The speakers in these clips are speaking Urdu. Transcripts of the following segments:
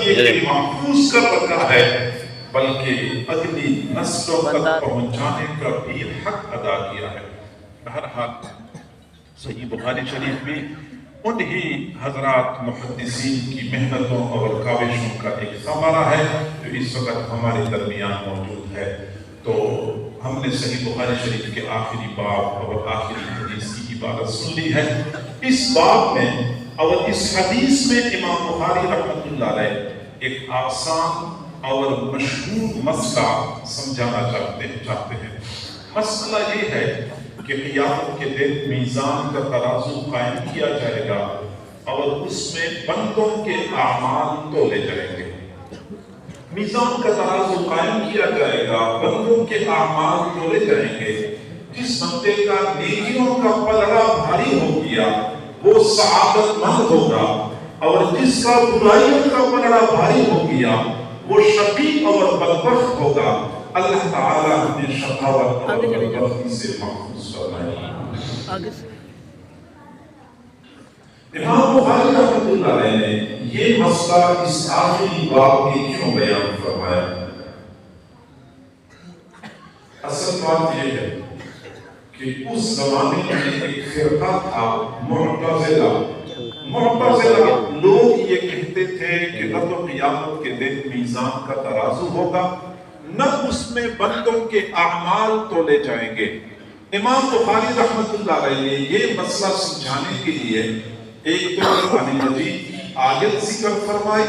صرف یہ کہ محفوظ کر رکھا ہے بلکہ اگلی نسلوں تک پہنچانے کا بھی حق ادا کیا ہے۔ بہرحال صحیح بخاری شریف میں انہی حضرات محدثین کی محنتوں اور کاوشوں کا ایک ثمرہ ہے جو اس وقت ہمارے درمیان موجود ہے۔ تو ہم نے صحیح بخاری شریف کے آخری باب اور آخری حدیث کی عبارت سن لی ہے۔ اس باب میں اور اس حدیث میں امام بخاری رحمۃ اللہ علیہ ایک آسان اور مشہور مسئلہ سمجھانا چاہتے ہیں۔ مسئلہ یہ ہے کہ قیامت کے دن میزان کا ترازو قائم کیا جائے گا اور اس میں بندوں کے اعمال تولے جائیں گے۔ میزان کا ترازو قائم کیا جائے گا، بندوں کے اعمال تولے جائیں گے۔ جس بندے کا نیکیوں کا پلڑا بھاری ہو گیا وہ سعادت مند ہوگا، اور جس کا برائیوں کا پلڑا بھاری ہو گیا وہ شقی اور بدبخت ہوگا۔ اللہ تعالیٰ ہمیں شقاوت اور بدبختی سے محفوظ فرمائے۔ امام بخاری رحمۃ اللہ علیہ نے یہ مسئلہ اس آخری باب میں کیوں بیان فرمایا؟ اصل بات یہ ہے کہ اس زمانے میں ایک فرقہ تھا معتزلہ۔ معتزلہ لوگ یہ کہتے تھے کہ نہ تو قیامت کے دن میزان کا ترازو ہوگا، نہ اس میں بندوں کے اعمال تولے جائیں گے۔ امام بخاری رحمۃ اللہ علیہ نے یہ مسئلہ سمجھانے کے لیے ایک تو قرآن مجید کی آیت ذکر فرمائی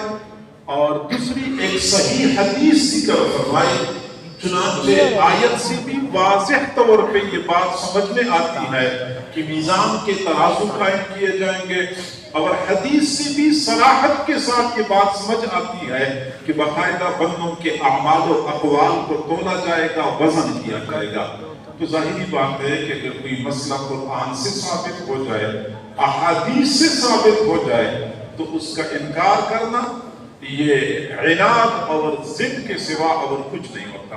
اور دوسری ایک صحیح حدیث ذکر فرمائی۔ چنانچہ آیت سے بھی واضح طور پہ یہ بات سمجھ میں آتی ہے کہ میزان کے ترازو قائم کیے جائیں گے، اور حدیث سے بھی صراحت کے ساتھ یہ بات سمجھ آتی ہے کہ باقاعدہ بندوں کے اعمال و اقوال کو تولا جائے گا، وزن کیا جائے گا۔ تو ظاہری بات ہے کہ اگر کوئی مسئلہ قرآن سے ثابت ہو جائے، احادیث سے ثابت ہو جائے، تو اس کا انکار کرنا یہ عناد اور ضد کے سوا اور کچھ نہیں ہوتا۔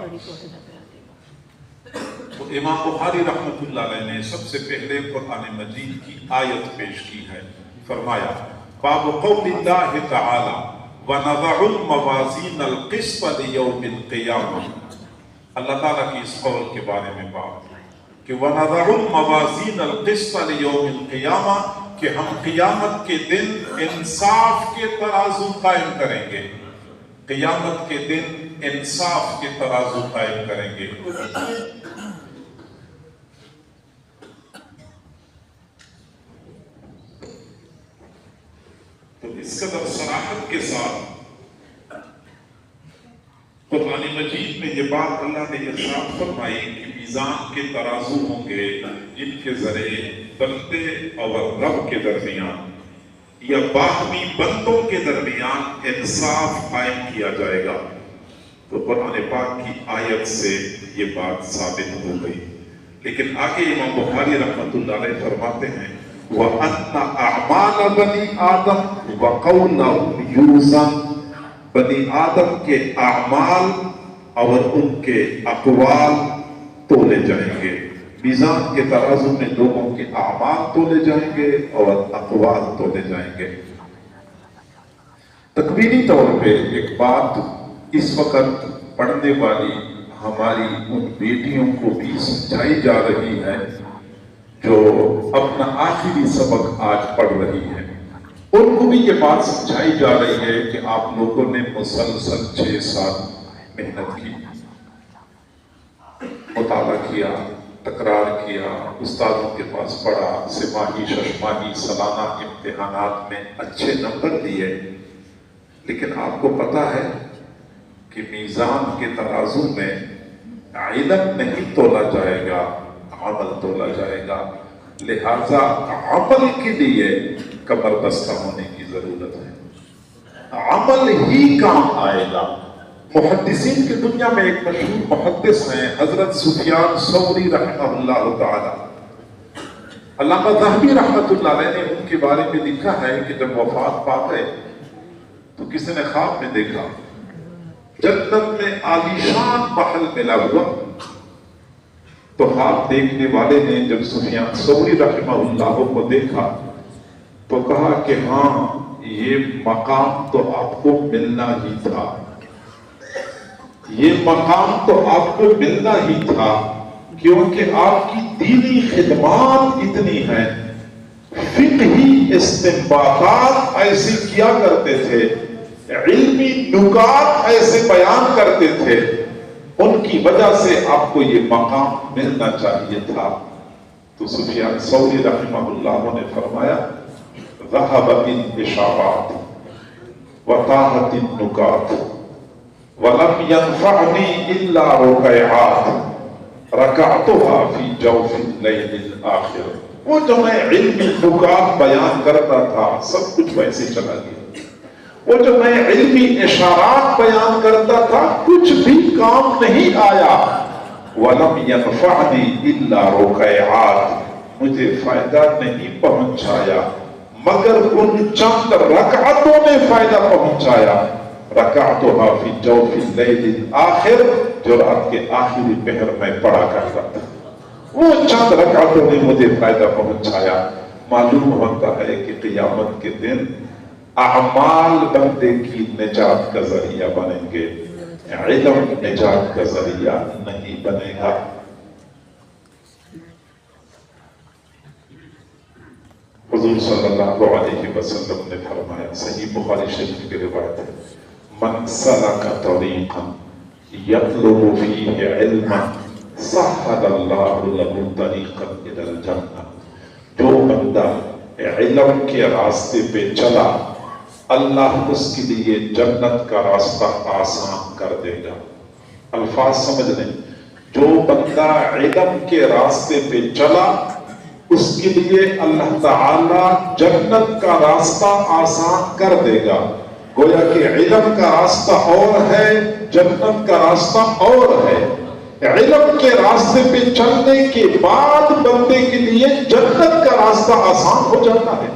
تو امام بخاری رحمۃ اللہ علیہ نے سب سے پہلے قرآن مجید کی آیت پیش کی ہے۔ فرمایا باب قول اللہ تعالی وَنَضَعُ الْمَوَازِينَ الْقِسْطَ لِيَوْمِ الْقِيَامَةِ۔ اللہ تعالیٰ کی اس قول کے بارے میں بات کہ وَنَضَعُ الْمَوَازِينَ الْقِسْطَ لِيَوْمِ الْقِيَامَةِ، کہ ہم قیامت کے دن انصاف کے ترازو قائم کریں گے۔ قیامت کے دن انصاف کے ترازو قائم کریں گے۔ تو اس قدر صراحت کے ساتھ قرآن مجید میں یہ بات اللہ نے ارشاد فرمائی کہ میزان کے ترازو ہوں گے جن کے ذریعے بندے اور رب کے درمیان یا باہمی بندوں کے درمیان انصاف قائم کیا جائے گا۔ تو قرآن پاک کی آیت سے یہ بات ثابت ہو گئی۔ لیکن آگے امام بخاری رحمۃ اللہ علیہ فرماتے ہیں وَأَنَّ أَعْمَالَ بَنِي آدَمَ وَقَوْلَهُمْ يُوزَنُ، بنی آدم کے اعمال اور ان کے اقوال تولے جائیں گے۔ میزان کے ترازو میں لوگوں کے اعمال تولے جائیں گے اور اقوال تولے جائیں گے۔ تکوینی طور پہ ایک بات اس وقت پڑھنے والی ہماری ان بیٹیوں کو بھی سمجھائی جا رہی ہے جو اپنا آخری سبق آج پڑھ رہی ہے۔ ان کو بھی یہ بات سمجھائی جا رہی ہے کہ آپ لوگوں نے مسلسل 6 سال محنت کی، مطالعہ کیا، تکرار کیا، استادوں کے پاس پڑھا، سماہی ششماہی سالانہ امتحانات میں اچھے نمبر لیے، لیکن آپ کو پتا ہے کہ میزان کے ترازو میں علم نہیں تولا جائے گا، عمل تولا جائے گا۔ لہذا عمل کے لیے کمر بستہ ہونے کی ضرورت ہے، عمل ہی کام آئے گا۔ محدثین کی دنیا میں ایک مشہور محدث ہیں حضرت سفیان ثوری رحمہ اللہ تعالی۔ علامہ ذہبی رحمۃ اللہ علیہ نے ان کے بارے میں لکھا ہے کہ جب وفات پا گئے تو کسی نے خواب میں دیکھا جنت میں عالیشان محل ملا ہوا، تو خواب دیکھنے والے نے جب سفیان ثوری رحمہ اللہ کو دیکھا تو کہا کہ ہاں یہ مقام تو آپ کو ملنا ہی تھا، یہ مقام تو آپ کو ملنا ہی تھا، کیونکہ آپ کی دینی خدمات اتنی ہیں، فقہی استنباطات ایسے کیا کرتے تھے، علمی نکات ایسے بیان کرتے تھے، ان کی وجہ سے آپ کو یہ مقام ملنا چاہیے تھا۔ تو سفیان ثوری رحمہ اللہ نے فرمایا ذهبت الاشارات وطاحت النکات ولم ينفعني الا ركعات ركعتها في جوف الليل الاخر۔ وہ جو میں علمی نکات بیان کرتا تھا سب کچھ ویسے چلا گیا، وہ جو میں علمی اشارات بیان کرتا تھا کچھ بھی کام نہیں آیا۔ وَلَمْ يَنْفَعْنِي إِلَّا رُكَيْعَاتٍ، مجھے فائدہ نہیں پہنچایا مگر ان چند رکعتوں نے فائدہ پہنچایا۔ رکعتها فی جوف اللیل الآخر، جو رات کے آخری پہر میں پڑھا کرتا تھا، وہ چند رکعتوں نے مجھے فائدہ پہنچایا۔ معلوم ہوتا ہے کہ قیامت کے دن اعمال بندے کی نجات کا ذریعہ بنیں گے، علم نجات کا ذریعہ نہیں بنے گا۔ حضور صلی اللہ علیہ وسلم نے فرمایا، صحیح بخاری شریف کی روایت ہے، من سلک طریقا یطلب فیہ علما سہل اللہ لہ طریقا الی الجنہ، جو بندہ علم کے راستے پہ چلا اللہ اس کے لیے جنت کا راستہ آسان کر دے گا۔ الفاظ سمجھ لیں، جو بندہ علم کے راستے پہ چلا اس کے لیے اللہ تعالی جنت کا راستہ آسان کر دے گا۔ گویا کہ علم کا راستہ اور ہے، جنت کا راستہ اور ہے۔ علم کے راستے پہ چلنے کے بعد بندے کے لیے جنت کا راستہ آسان ہو جاتا ہے،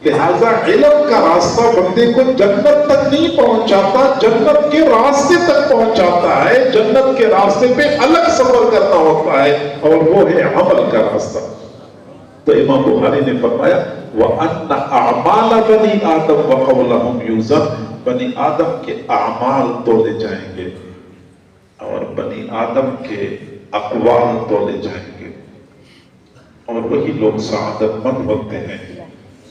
لہذا علم کا راستہ بندے کو جنت تک نہیں پہنچاتا، جنت کے راستے تک پہنچاتا ہے۔ جنت کے راستے پہ الگ سفر کرنا ہوتا ہے اور وہ ہے عمل کا راستہ۔ تو امام بخاری نے فرمایا وَأَنَّ أَعْمَالَ بَنِي آدَمَ وَقَوْلَهُمْ يُوزَنُ، بنی آدم کے اعمال تولے جائیں گے اور بنی آدم کے اقوال تولے جائیں گے، اور وہی لوگ سعادت مند ہوتے ہیں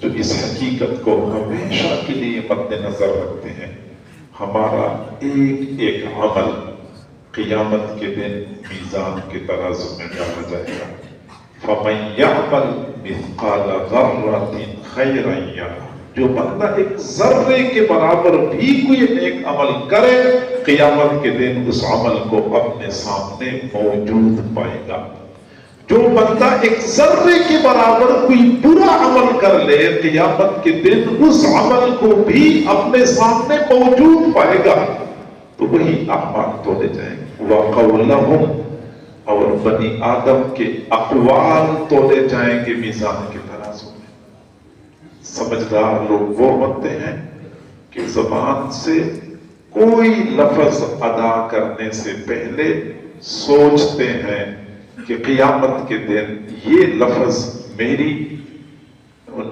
جو اس حقیقت کو ہمیشہ کے لیے مد نظر رکھتے ہیں، ہمارا ایک ایک عمل قیامت کے دن میزان کے ترازو میں ڈالا جائے گا۔ فَمَن يَعْمَلْ مِثْقَالَ ذَرَّةٍ خَيْرًا يَرَهُ، جو بندہ ایک ذرے کے برابر بھی کوئی نیک عمل کرے قیامت کے دن اس عمل کو اپنے سامنے موجود پائے گا۔ جو بندہ ایک ذرے کے برابر کوئی برا عمل کر لے قیامت کے دن اس عمل کو بھی اپنے سامنے موجود پائے گا۔ تو وہی اعمال تولے جائیں گے۔ وَقَوْلَهُمْ، اور بنی آدم کے اقوال تولے جائیں گے میزان کے ترازو میں۔ سمجھدار لوگ وہ ہوتے ہیں کہ زبان سے کوئی لفظ ادا کرنے سے پہلے سوچتے ہیں کہ قیامت کے دن یہ لفظ میری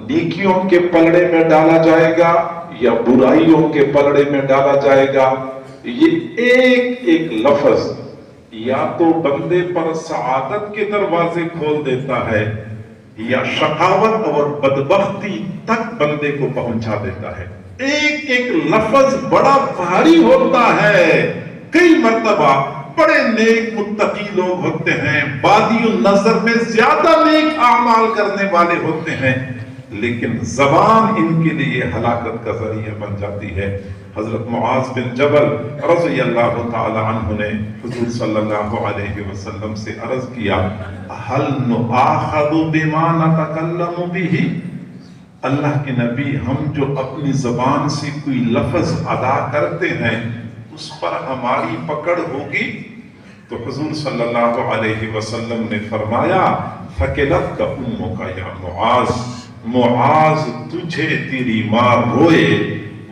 نیکیوں کے پلڑے میں ڈالا جائے گا یا برائیوں کے پلڑے میں ڈالا جائے گا۔ یہ ایک ایک لفظ یا تو بندے پر سعادت کے دروازے کھول دیتا ہے یا شقاوت اور بدبختی تک بندے کو پہنچا دیتا ہے۔ ایک ایک لفظ بڑا بھاری ہوتا ہے۔ کئی مرتبہ بڑے نیک متقی لوگ ہوتے ہیں، بادی النظر میں زیادہ نیک اعمال کرنے والے ہوتے ہیں، لیکن زبان ان کے لیے ہلاکت کا ذریعہ بن جاتی ہے۔ حضرت معاذ بن جبل رضی اللہ تعالی عنہ نے حضور صلی اللہ علیہ وسلم سے عرض کیا هل نؤاخذ بما نتکلم به، اللہ کے نبی ہم جو اپنی زبان سے کوئی لفظ ادا کرتے ہیں اس پر ہماری پکڑ ہوگی؟ تو حضور صلی اللہ علیہ وسلم نے فرمایا فَقِلَتْكَ أُمُّكَ يَا مُعَاذ، معاذ تجھے تیری ماں روئے۔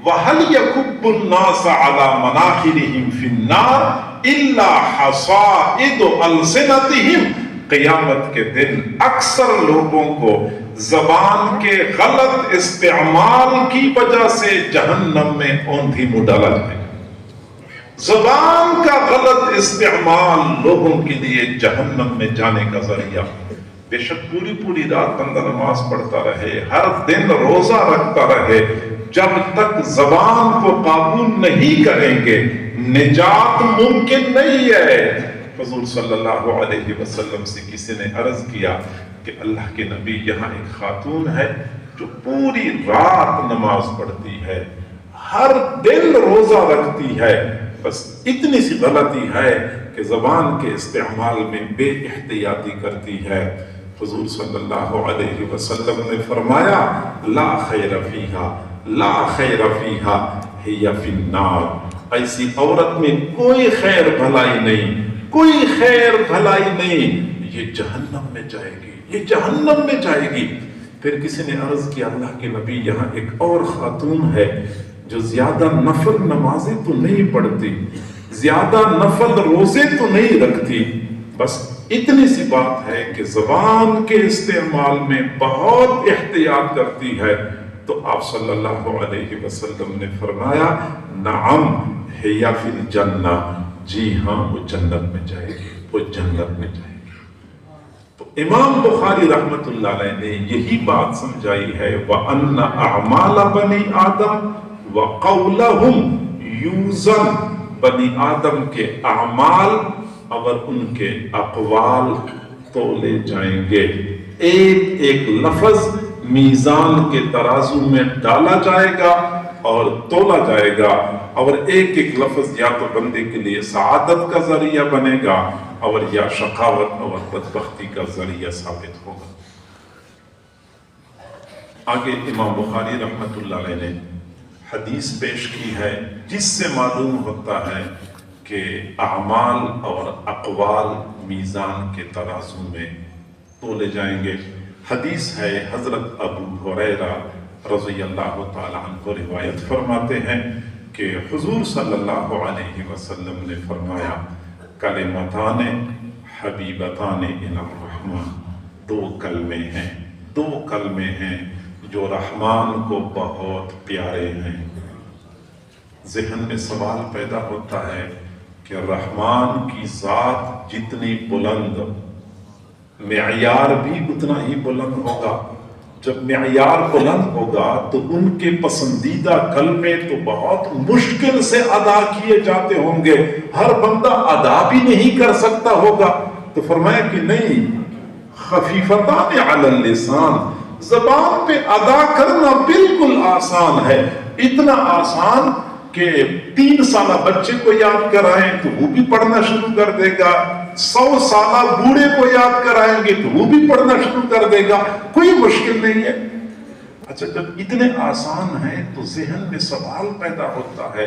وَهَلْ يَكُبُّ النَّاسَ عَلَى مَنَاخِرِهِمْ فِي النَّارِ إِلَّا حَصَائِدُ أَلْسِنَتِهِمْ، قیامت کے دن اکثر لوگوں کو زبان کے غلط استعمال کی وجہ سے جہنم میں اوندھی منہ ڈالا جائے گا۔ زبان کا غلط استعمال لوگوں کے لیے جہنم میں جانے کا ذریعہ۔ بے شک پوری رات بندہ نماز پڑھتا رہے، ہر دن روزہ رکھتا رہے، جب تک زبان کو قابو نہیں کریں گے نجات ممکن نہیں ہے۔ حضور صلی اللہ علیہ وسلم سے کسی نے عرض کیا کہ اللہ کے نبی، یہاں ایک خاتون ہے جو پوری رات نماز پڑھتی ہے، ہر دن روزہ رکھتی ہے، بس اتنی سی غلطی ہے کہ زبان کے استعمال میں بے احتیاطی کرتی ہے۔ حضور صلی اللہ علیہ وسلم نے فرمایا لا خیر فیہا، لا خیر فیہا ہی فی النار، ایسی عورت میں کوئی خیر بھلائی نہیں، کوئی خیر بھلائی نہیں، یہ جہنم میں جائے گی، یہ جہنم میں جائے گی۔ پھر کسی نے عرض کیا اللہ کے نبی، یہاں ایک اور خاتون ہے جو زیادہ نفل نمازیں تو نہیں پڑھتی، زیادہ نفل روزے تو نہیں رکھتی، بس اتنی سی بات ہے کہ زبان کے استعمال میں بہت احتیاط کرتی ہے۔ تو آپ صلی اللہ علیہ وسلم نے فرمایا نعم ہی فی الجنہ، جی ہاں وہ جنت میں جائے گی، وہ جنت میں جائے گی۔ تو امام بخاری رحمت اللہ علیہ نے یہی بات سمجھائی ہے وَأَنَّ أَعْمَالَ بَنِي آدَمَ وَقَوْلَهُمْ يُوزَنْ، بنی آدم کے اعمال اور ان کے اقوال تولے جائیں گے، ایک ایک لفظ میزان کے ترازو میں ڈالا جائے گا اور تولا جائے گا، اور ایک ایک لفظ یا تو بندے کے لیے سعادت کا ذریعہ بنے گا اور یا شقاوت اور بدبختی کا ذریعہ ثابت ہوگا۔ آگے امام بخاری رحمت اللہ علیہ نے حدیث پیش کی ہے جس سے معلوم ہوتا ہے کہ اعمال اور اقوال میزان کے ترازو میں تولے جائیں گے۔ حدیث ہے، حضرت ابو ہریرہ رضی اللہ تعالی عنہ روایت فرماتے ہیں کہ حضور صلی اللہ علیہ وسلم نے فرمایا کلمتان حبیبتان الی الرحمن، دو کلمے ہیں، دو کلمے ہیں جو رحمان کو بہت پیارے ہیں۔ ذہن میں سوال پیدا ہوتا ہے کہ رحمان کی ذات جتنی بلند، معیار بھی اتنا ہی بلند ہوگا۔ جب معیار بلند ہوگا تو ان کے پسندیدہ کلمے تو بہت مشکل سے ادا کیے جاتے ہوں گے، ہر بندہ ادا بھی نہیں کر سکتا ہوگا۔ تو فرمایا کہ نہیں، خفیفتان علی اللسان، زبان پہ ادا کرنا بالکل آسان ہے، اتنا آسان کہ 3 سالہ بچے کو یاد کرائیں تو وہ بھی پڑھنا شروع کر دے گا، 100 سالہ بوڑھے کو یاد کرائیں گے تو وہ بھی پڑھنا شروع کر دے گا، کوئی مشکل نہیں ہے۔ اچھا، جب اتنے آسان ہیں تو ذہن میں سوال پیدا ہوتا ہے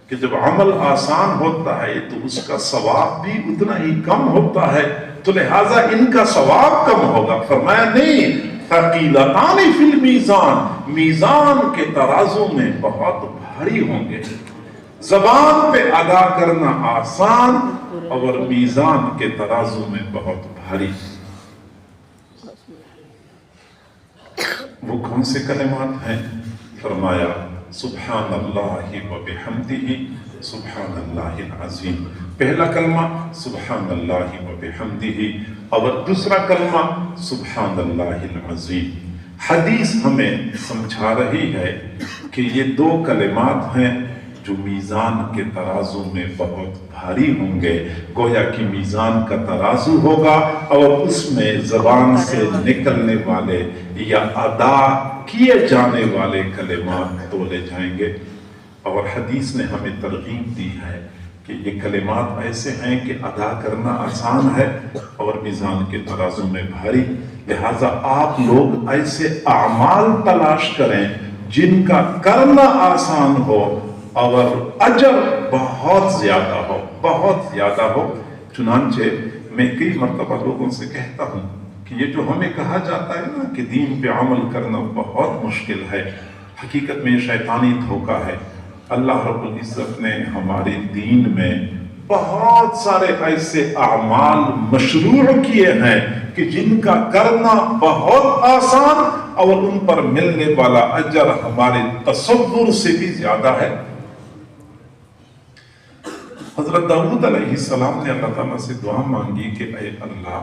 کہ جب عمل آسان ہوتا ہے تو اس کا ثواب بھی اتنا ہی کم ہوتا ہے، تو لہٰذا ان کا ثواب کم ہوگا۔ فرمایا نہیں، ثقیلتان فی المیزان، میزان کے ترازو میں بہت بھاری ہوں گے۔ زبان پہ ادا کرنا آسان اور میزان کے ترازو میں بہت بھاری۔ وہ کون سے کلمات ہیں؟ فرمایا سبحان اللہ و بحمدہ سبحان اللہ العظیم۔ پہلا کلمہ سبحان اللہ و بحمدہ اور دوسرا کلمہ سبحان اللہ العظیم۔ حدیث ہمیں سمجھا رہی ہے کہ یہ 2 کلمات ہیں جو میزان کے ترازو میں بہت بھاری ہوں گے۔ گویا کہ میزان کا ترازو ہوگا اور اس میں زبان سے نکلنے والے یا ادا کیے جانے والے کلمات تولے جائیں گے۔ اور حدیث نے ہمیں ترغیب دی ہے کہ یہ کلمات ایسے ہیں کہ ادا کرنا آسان ہے اور میزان کے ترازو میں بھاری، لہٰذا آپ لوگ ایسے اعمال تلاش کریں جن کا کرنا آسان ہو اور اجر بہت زیادہ ہو، بہت زیادہ ہو۔ چنانچہ میں کئی مرتبہ لوگوں سے کہتا ہوں کہ یہ جو ہمیں کہا جاتا ہے نا کہ دین پہ عمل کرنا بہت مشکل ہے، حقیقت میں یہ شیطانی دھوکہ ہے۔ اللہ رب العزت نے ہمارے دین میں بہت سارے ایسے اعمال مشروع کیے ہیں کہ جن کا کرنا بہت آسان اور ان پر ملنے والا اجر ہمارے تصور سے بھی زیادہ ہے۔ حضرت داؤد علیہ السلام نے اللہ تعالیٰ سے دعا مانگی کہ اے اللہ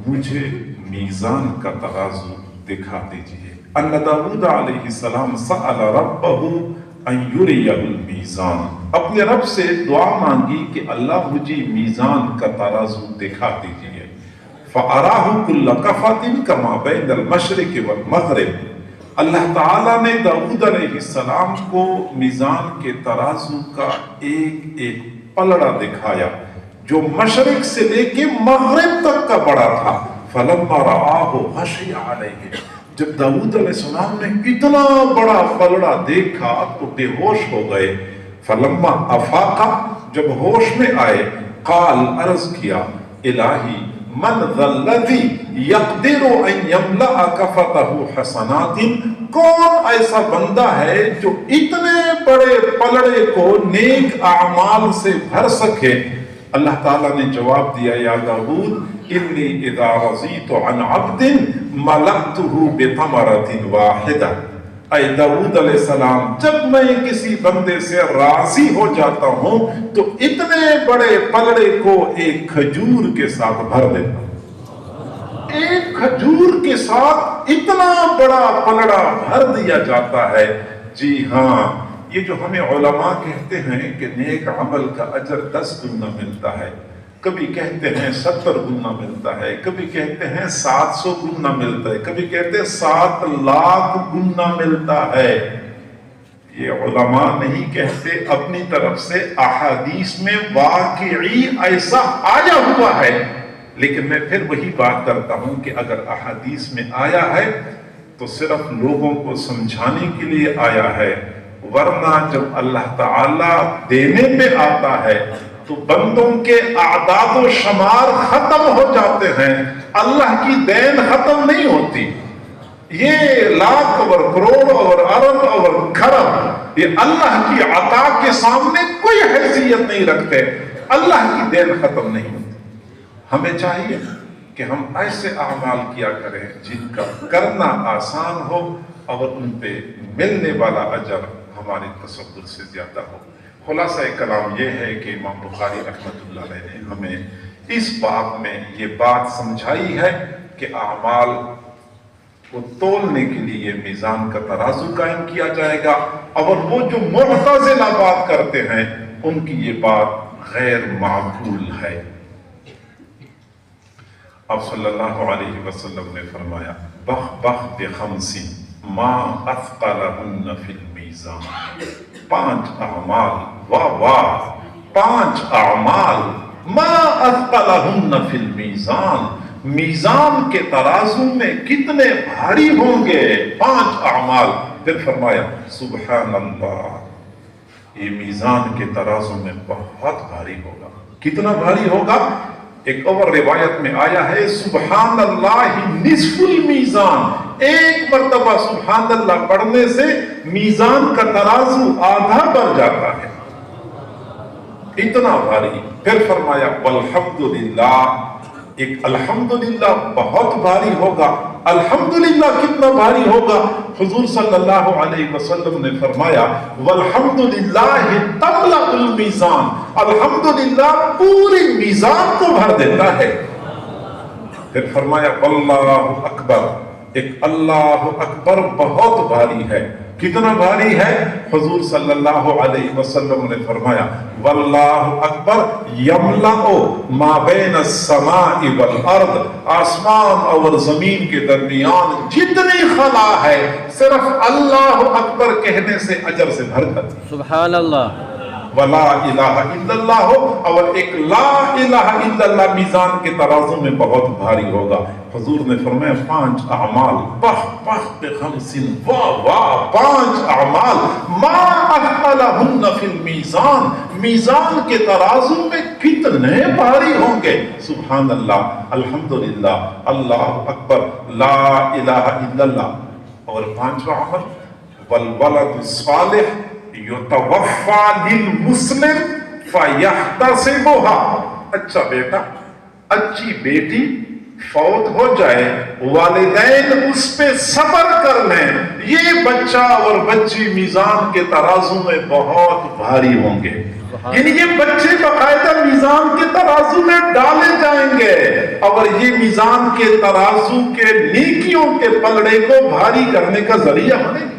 مجھے میزان کا ترازو دکھا دیجئے۔ ان داؤد علیہ السلام سأل ربہ ان یریہ المیزان، اپنے رب سے دعا مانگی کہ اللہ مجھے میزان کا ترازو دکھا دیجئے۔ فَأَرَاهُ كُلَّ كَفَةٍ كَمَا بَيْنَ الْمَشْرِقِ وَالْمَغْرِبِ، اللہ تعالیٰ نے داؤد علیہ السلام کو میزان کے ترازو کا ایک ایک پلڑا دکھایا جو مشرق سے لے کے مغرب تک کا بڑا تھا۔ فَلَمَّا رَآهُ خَشِیَ عَلَیْهِ، جب داؤد علیہ السلام نے اتنا بڑا پلڑا دیکھا تو بے ہوش ہو گئے۔ فَلَمَّا أَفَاقَ، جب ہوش میں آئے، قال، عرض کیا، الہی من ذا الذی یقدر ان یملأ کفتہ حسنات، کون ایسا بندہ ہے جو اتنے بڑے پلڑے کو نیک اعمال سے بھر سکے؟ اللہ تعالیٰ نے جواب دیا، یا داؤد انی اذا رضیت عن عبد ملأتہ بثمرۃ واحدہ، اے داؤد علیہ السلام جب میں کسی بندے سے راضی ہو جاتا ہوں تو اتنے بڑے پلڑے کو ایک کھجور کے ساتھ بھر دیتا ہوں۔ ایک کھجور کے ساتھ اتنا بڑا پلڑا بھر دیا جاتا ہے۔ جی ہاں، یہ جو ہمیں علماء کہتے ہیں کہ نیک عمل کا اجر 10 گنا ملتا ہے، کبھی کہتے ہیں 70 گنا ملتا ہے، کبھی کہتے ہیں 700 گنا ملتا ہے، کبھی کہتے ہیں 7 لاکھ گنا ملتا ہے، یہ علماء نہیں کہتے، اپنی طرف سے احادیث میں واقعی ایسا آیا ہوا ہے۔ لیکن میں پھر وہی بات کرتا ہوں کہ اگر احادیث میں آیا ہے تو صرف لوگوں کو سمجھانے کے لیے آیا ہے، ورنہ جب اللہ تعالیٰ دینے پہ آتا ہے تو بندوں کے اعداد و شمار ختم ہو جاتے ہیں، اللہ کی دین ختم نہیں ہوتی۔ یہ لاکھ اور کروڑ اور ارب اور کھرب یہ اللہ کی عطا کے سامنے کوئی حیثیت نہیں رکھتے، اللہ کی دین ختم نہیں ہوتی۔ ہمیں چاہیے کہ ہم ایسے اعمال کیا کریں جن کا کرنا آسان ہو اور ان پہ ملنے والا اجر ہمارے تصور سے زیادہ ہو۔ خلاصہ کلام یہ ہے کہ امام بخاری رحمۃ اللہ علیہ نے ہمیں اس باب میں یہ بات سمجھائی ہے کہ اعمال کو تولنے کے لیے میزان کا ترازو قائم کیا جائے گا، اور وہ جو معتزلہ بات کرتے ہیں ان کی یہ بات غیر معقول ہے۔ اب صلی اللہ علیہ وسلم نے فرمایا، بخ بخ بخمس ما اثقلہن فی المیزان، 5 اعمال، واہ واہ، 5 اعمال ما اثقلہن فی المیزان، میزان کے ترازو میں کتنے بھاری ہوں گے، 5 اعمال۔ پھر فرمایا سبحان اللہ، یہ میزان کے ترازو میں بہت بھاری ہوگا۔ کتنا بھاری ہوگا؟ ایک اور روایت میں آیا ہے سبحان اللہ نصف المیزان، ایک مرتبہ سبحان اللہ پڑھنے سے میزان کا ترازو آدھا بڑھ جاتا ہے، اتنا بھاری۔ پھر فرمایا والحمدللہ، ایک الحمدللہ بہت بھاری ہوگا۔ الحمدللہ کتنا بھاری ہوگا؟ حضور صلی اللہ علیہ وسلم نے فرمایا والحمدللہ تملأ المیزان، الحمدللہ پوری میزان کو بھر دیتا ہے۔ پھر فرمایا واللہ اکبر، ایک اللہ اکبر بہت بھاری ہے۔ کتنا بھاری ہے؟ حضور صلی اللہ علیہ وسلم نے فرمایا واللہ اکبر یملأ ما بین السماء والارض، آسمان اور زمین کے درمیان جتنی خلا ہے صرف اللہ اکبر کہنے سے اجر سے بھر جاتی ہے۔ سبحان اللہ۔ ولا الہ الا اللہ ہو، اور ایک لا الہ الا اللہ میزان کے ترازو میں بہت بھاری ہوگا۔ حضور نے فرمایا 5 اعمال، بخ بخ بخمس، واہ واہ، 5 اعمال ما اثقلہن فی المیزان، میزان کے ترازو میں کتنے بھاری ہوں گے۔ سبحان اللہ، الحمدللہ، اللہ اکبر، لا الہ الا اللہ۔ اور 5واں عمل والولد الصالح یتوفی للمسلم فیحتسبھا، اچھا بیٹا، اچھی بیٹی فوت ہو جائے والدین اس پہ صبر کر لیں، یہ بچہ اور بچی میزان کے ترازو میں بہت بھاری ہوں گے. یعنی یہ بچے باقاعدہ میزان کے ترازو میں ڈالے جائیں گے اور یہ میزان کے ترازو کے نیکیوں کے پلڑے کو بھاری کرنے کا ذریعہ بنے گے.